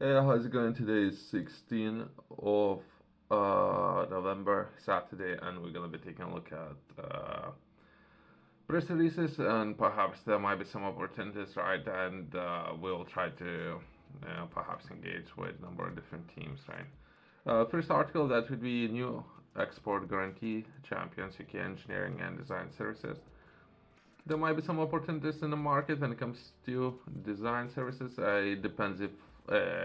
Hey, how's it going? Today is 16th of November, Saturday, and we're gonna be taking a look at press releases, and perhaps there might be some opportunities, right? And we'll try to perhaps engage with a number of different teams, right? First article that would be new export guarantee champions UK engineering and design services. There might be some opportunities in the market when it comes to design services. It depends if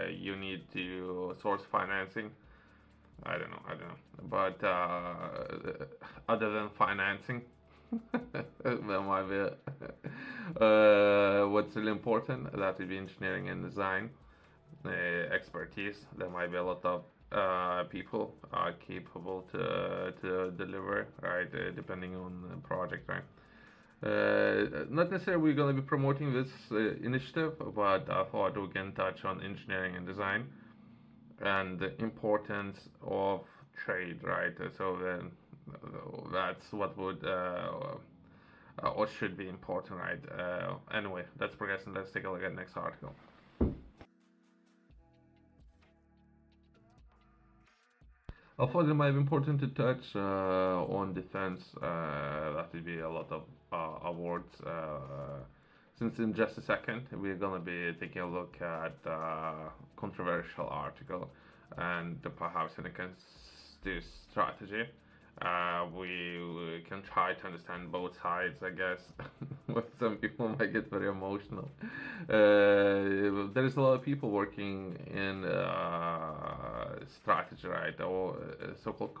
you need to source financing. But other than financing, there might be what's really important. That would be engineering and design expertise. There might be a lot of people are capable to deliver, right? Depending on the project, right? Not necessarily we're going to be promoting this initiative, but I thought we can touch on engineering and design and the importance of trade, right? So then that's what would or should be important, right? Anyway, let's progress and let's take a look at the next article. I thought it might be important to touch on defense. That would be a lot of awards. Since in just a second we're gonna be taking a look at controversial article and perhaps when it comes to strategy. We can try to understand both sides, I guess. But some people might get very emotional. There is a lot of people working in strategy, right? Or so-called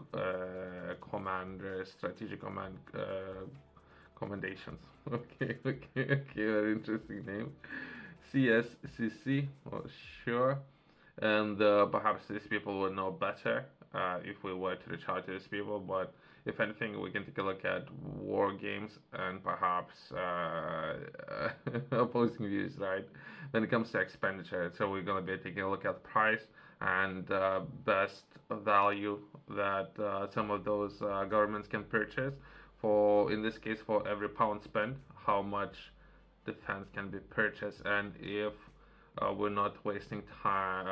strategic command commendations. Okay, very interesting name. CSCC, well, sure. And perhaps these people would know better if we were to reach out to these people. But if anything, we can take a look at war games and perhaps opposing views, right? When it comes to expenditure, so we're gonna be taking a look at price and best value that some of those governments can purchase for, in this case, for every pound spent, how much defense can be purchased, and if we're not wasting time,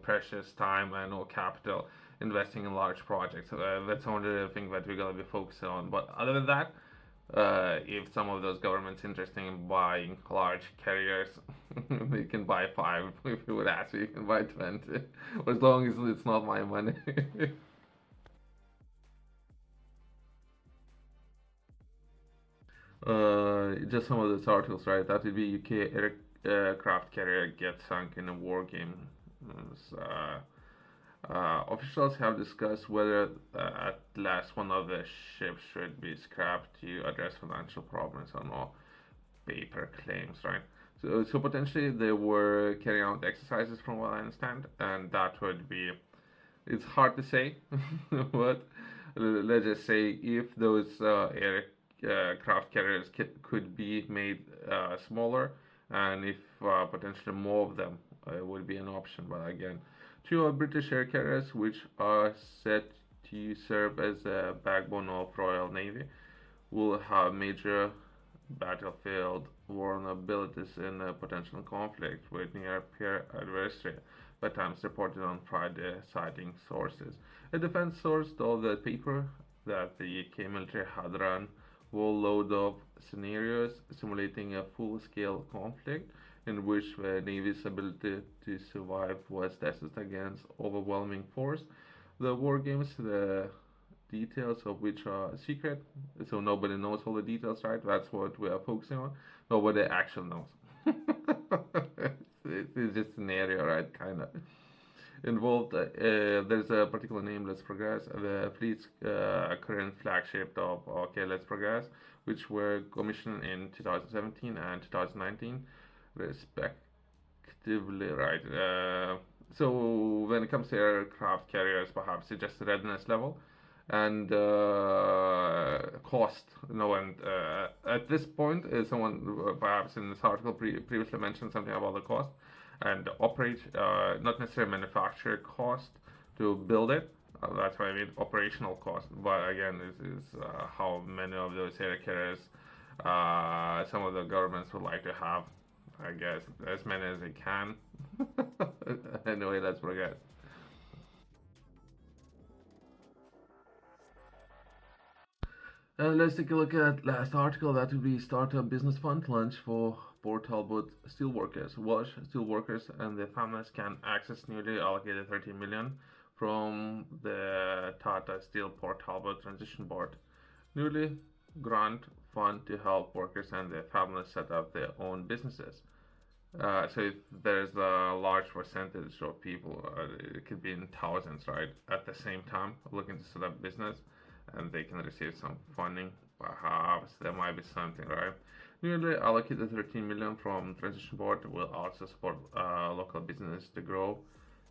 precious time and or capital investing in large projects. That's only the thing that we're gonna be focusing on. But other than that, if some of those governments interested in buying large carriers, they can buy five. If you would ask me, you can buy 20, as long as it's not my money. Just some of those articles, right? That would be UK aircraft carrier gets sunk in a war game. Officials have discussed whether at last one of the ships should be scrapped to address financial problems or no paper claims, right? So potentially they were carrying out exercises from what I understand, and that would be, it's hard to say, but let's just say if those aircraft carriers could be made smaller, and if potentially more of them would be an option. But again, two are British air carriers, which are set to serve as a backbone of Royal Navy, will have major battlefield vulnerabilities in a potential conflict with near-peer adversary, by Times reported on Friday, citing sources. A defense source told the paper that the UK military had run whole load of scenarios simulating a full-scale conflict in which the Navy's ability to survive was tested against overwhelming force. The war games, the details of which are secret, so nobody knows all the details, right? That's what we are focusing on. Nobody actually knows. It's just an area, right? Kind of involved. There's a particular name, Let's Progress, the fleet's current flagship of OK, Let's Progress, which were commissioned in 2017 and 2019, respectively, right? So when it comes to aircraft carriers, perhaps it's just readiness level and cost. No, and at this point, someone perhaps in this article previously mentioned something about the cost and operate, not necessarily manufacturer cost to build it. That's what I mean, operational cost. But again, this is how many of those air carriers some of the governments would like to have. I guess as many as they can. Anyway, let's progress. Let's take a look at last article. That would be Startup Business Fund launch for Port Talbot steelworkers. Welsh steelworkers and their families can access newly allocated 13 million from the Tata Steel Port Talbot Transition Board. Newly grant fund to help workers and their families set up their own businesses. So if there's a large percentage of people, it could be in thousands, right, at the same time looking to set up business, and they can receive some funding. Perhaps there might be something, right? Newly allocated 13 million from Transition Board will also support local business to grow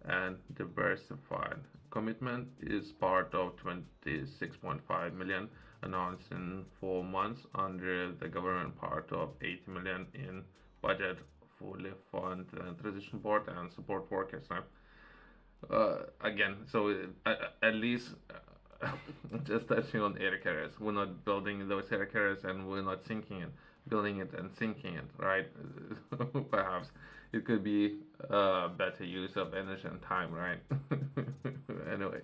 and diversify. Commitment is part of 26.5 million announced in 4 months under the government part of 80 million in budget fully fund transition board and support workers, right? Again, so at least just touching on air carriers, we're not building those air carriers and we're not sinking it, building it and sinking it, right? Perhaps it could be better use of energy and time, right? Anyway.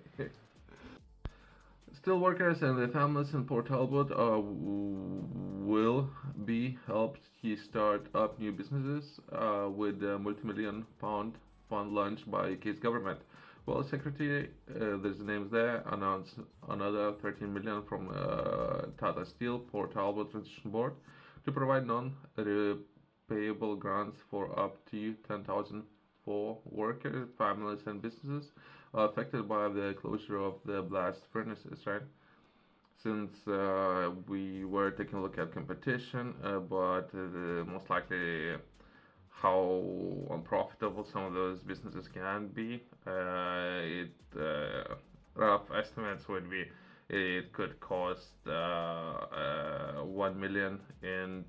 Still workers and their families in Port Talbot will be helped to start up new businesses with a multi-million pound fund launched by UK's government. Well, Secretary, there's names there, announced another 13 million from Tata Steel Port Talbot Transition Board to provide non-repayable grants for up to 10,000 for workers, families, and businesses affected by the closure of the blast furnaces, right? Since we were taking a look at competition, but most likely how unprofitable some of those businesses can be, rough estimates would be it could cost 1 million in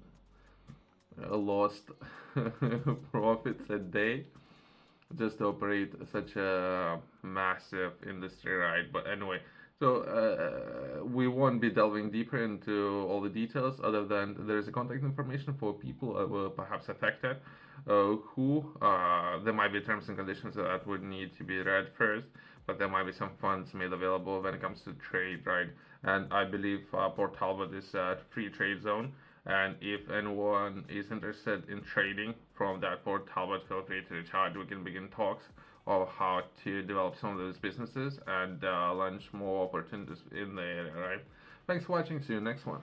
lost profits a day just to operate such a massive industry, right? But anyway, so we won't be delving deeper into all the details, other than there is a contact information for people who were perhaps affected, who there might be terms and conditions that would need to be read first, but there might be some funds made available when it comes to trade, right? And I believe Port Talbot is a free trade zone. And if anyone is interested in trading from that Port Talbot, feel free to reach out. We can begin talks of how to develop some of those businesses and launch more opportunities in the area, right? Thanks for watching. See you next one.